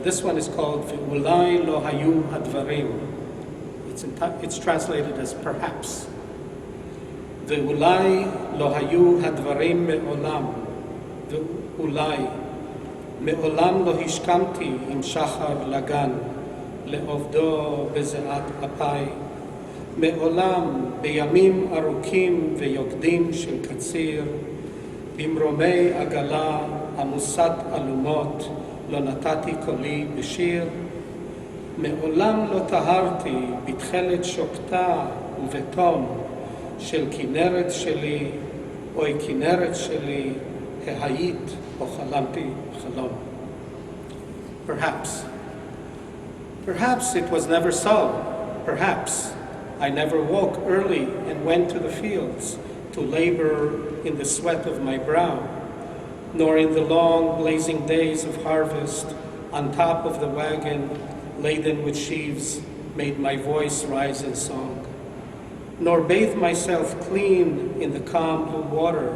This one is called Ve'ulai lo hayu hadvarim. It's translated as perhaps. Ve'ulai lo hayu hadvarim me'olam. Ve'ulai me'olam lo hishkamti im shachar lagan le'ovdo bezeat apai. מעולם בימים ארוכים ויוקדים של קציר, במרומי עגלה עמוסת אלומות, לא נתתי קולי בשיר. מעולם לא טהרתי בתכלת שוקתה ובתום של כנרת שלי, אוי כנרת שלי, ההיית או חלמתי חלום. Perhaps it was never so. Perhaps I never woke early and went to the fields to labor in the sweat of my brow, nor in the long blazing days of harvest on top of the wagon laden with sheaves made my voice rise in song, nor bathed myself clean in the calm blue water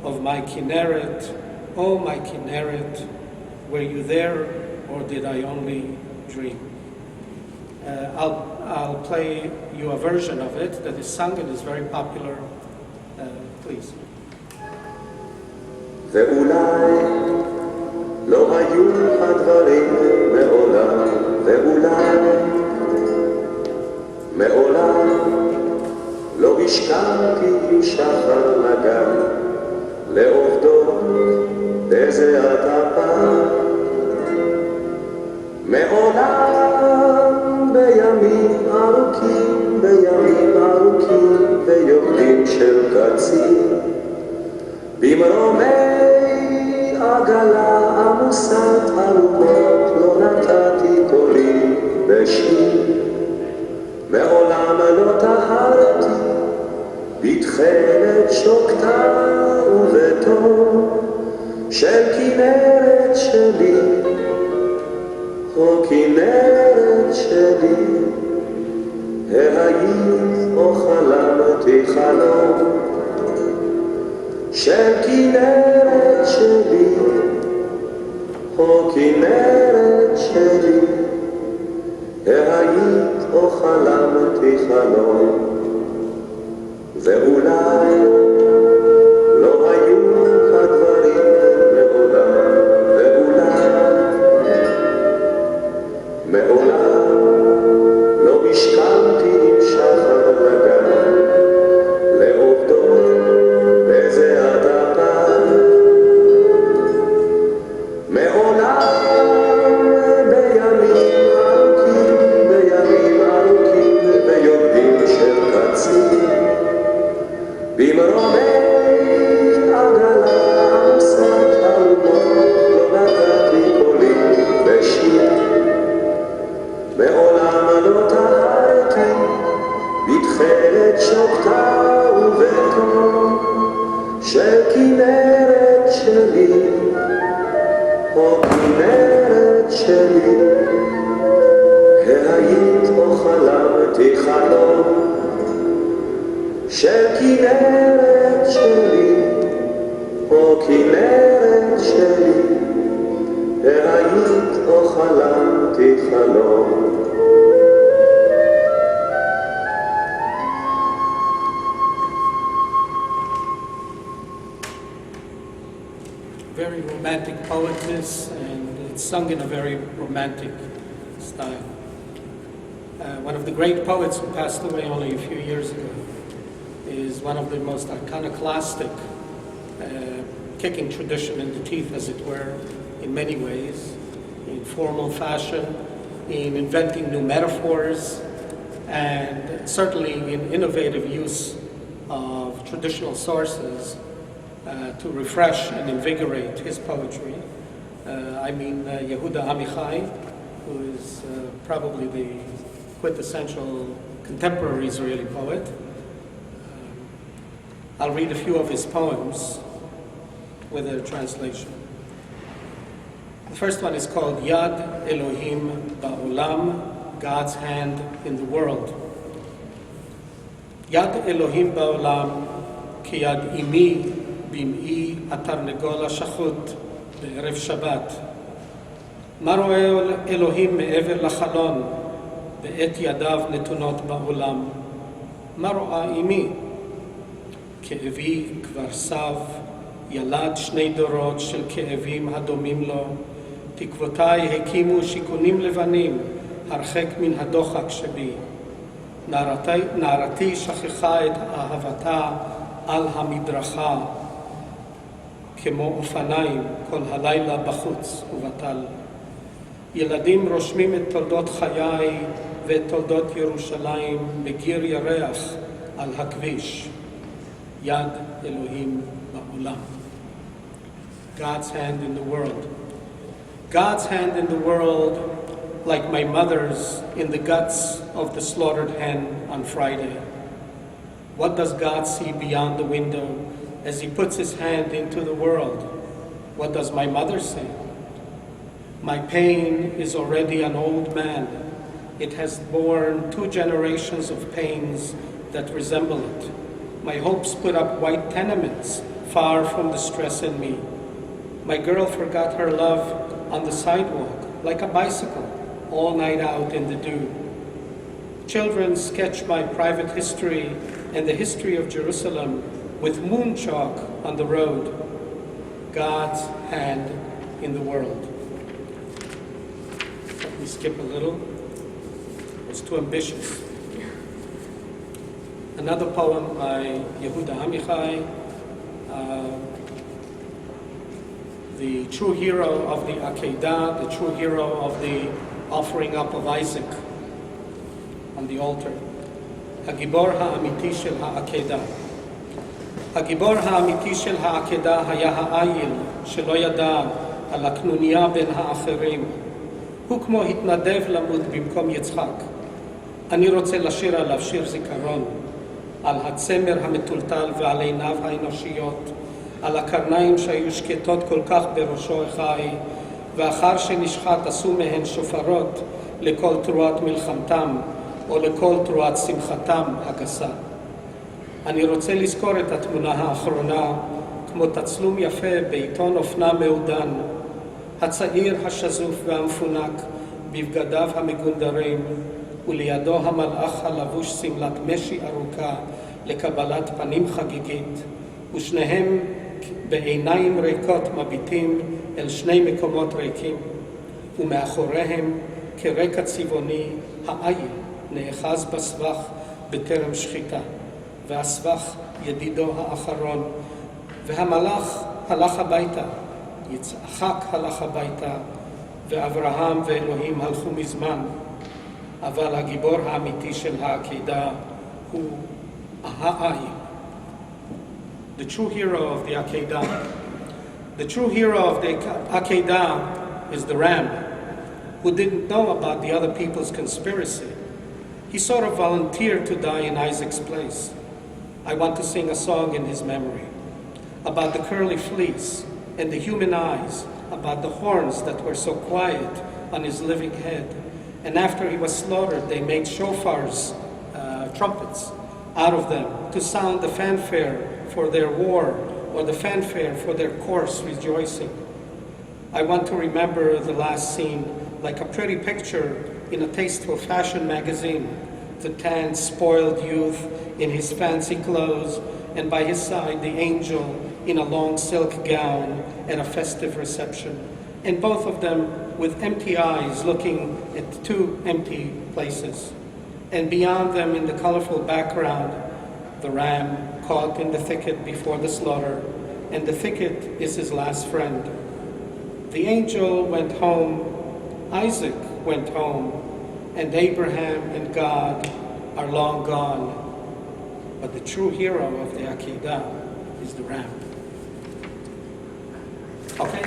of my Kinneret. Oh, my Kinneret, were you there or did I only dream? I'll play you a version of it that is sung and is very popular. Please. ואולי לא היו הדברים מעולם, מעולם לא השכמתי עם שחר לגן לעובדו בזיעת אפיו. מעולם בימים ארוכים ויורדים של קציר, במרומי עגלה עמוסת אלומות לא נתתי קולי בשיר. מעולם לא טהרתי בתכלת שוקתה ובתום של כנרת שלי, או כנרת שלי, ההיית או חלמתי חלום של כנרת שלי, או כנרת שלי, ההיית או חלמתי חלום. ואולי לא היו הדברים מעולם, מעולם לא השכמתי עם שחר לגן לעובדו בזיעת אפיו. מעולם בימים ארוכים ויורדים של קציר, במרומי עגלה עמוסת אלומות לא נתתי קולי בשיר. מעולם לא טהרתי בתכלת שוקתה ובתום של כנרת שלי, או כנרת שלי, ההיית או חלמתי חלום של כנרת שלי, או כנרת שלי, ההיית או חלמתי חלום. Very romantic poetess, and it's sung in a very romantic style. One of the great poets who passed away only a few years ago is one of the most iconoclastic, kicking tradition in the teeth, as it were, in many ways, in formal fashion, in inventing new metaphors, and certainly in innovative use of traditional sources to refresh and invigorate his poetry. I mean Yehuda Amichai, who is probably the quintessential contemporary Israeli poet. I'll read a few of his poems with a translation. The first one is called Yad Elohim Ba'olam, God's hand in the world. Yad Elohim Ba'olam ki yad imi bim'i atarnegol hashachut be'erev Shabbat. מה רואה אלוהים מעבר לחלון ואת ידיו נתונות בעולם? מה רואה אמי? כאבי כבר סב, ילד שני דורות של כאבים הדומים לו. תקוותיי הקימו שיכונים לבנים, הרחק מן הדוחק שבי. נערתי שכחה את אהבתה על המדרכה, כמו אופניים כל הלילה בחוץ ובטל. ילדים רושמים את תולדות חיי ואת תולדות ירושלים בגיר ירח על הכביש. יד אלוהים בעולם. God's hand in the world. God's hand in the world, like my mother's in the guts of the slaughtered hen on Friday. What does God see beyond the window as he puts his hand into the world? What does my mother see? My pain is already an old man. It has borne 2 generations of pains that resemble it. My hopes put up white tenements, far from the stress in me. My girl forgot her love on the sidewalk, like a bicycle, all night out in the dew. Children sketch my private history and the history of Jerusalem with moon chalk on the road. God's hand in the world. Let me skip a little. It's too ambitious. Another poem by Yehuda Amichai, the true hero of the Akedah, the true hero of the offering up of Isaac on the altar. הגיבור האמיתי של העקדה. הגיבור האמיתי של העקדה היה העיל שלא ידע על הקנוניה בין האחרים. הוא כמו התנדב למות במקום יצחק. אני רוצה לשיר עליו שיר זיכרון, על הצמר המטולטל ועל עיניו האנושיות, על הקרניים שהיו שקטות כל כך בראשו החי, ואחר שנשחט עשו מהן שופרות לכל תרועת מלחמתם, או לכל תרועת שמחתם הגסה. אני רוצה לזכור את התמונה האחרונה, כמו תצלום יפה בעיתון אופנה מעודן, הצעיר השזוף והמפונק בבגדיו המגונדרים, ולידו המלאך הלבוש סמלת משי ארוכה לקבלת פנים חגיגית, ושניהם בעיניים ריקות מביטים אל 2 מקומות ריקים, ומאחוריהם כרקע צבעוני העיל נאחז בסבך בטרם שחיטה, והסבך ידידו האחרון, והמלאך הלך הביתה, יצחק הלך הביתה, ואברהם ואלוהים הלכו מזמן, אבל הגיבור האמיתי של העקדה הוא העיל. The true hero of the Akedah. The true hero of the Akedah is the ram, who didn't know about the other people's conspiracy. He sort of volunteered to die in Isaac's place. I want to sing a song in his memory about the curly fleece and the human eyes, about the horns that were so quiet on his living head. And after he was slaughtered, they made shofars, trumpets, out of them to sound the fanfare for their war or the fanfare for their coarse rejoicing. I want to remember the last scene like a pretty picture in a tasteful fashion magazine, the tanned, spoiled youth in his fancy clothes, and by his side the angel in a long silk gown at a festive reception, and both of them with empty eyes looking at 2 empty places. And beyond them in the colorful background, the ram caught in the thicket before the slaughter, and the thicket is his last friend. The angel went home, Isaac went home, and Abraham and God are long gone. But the true hero of the Akedah is the ram. Okay?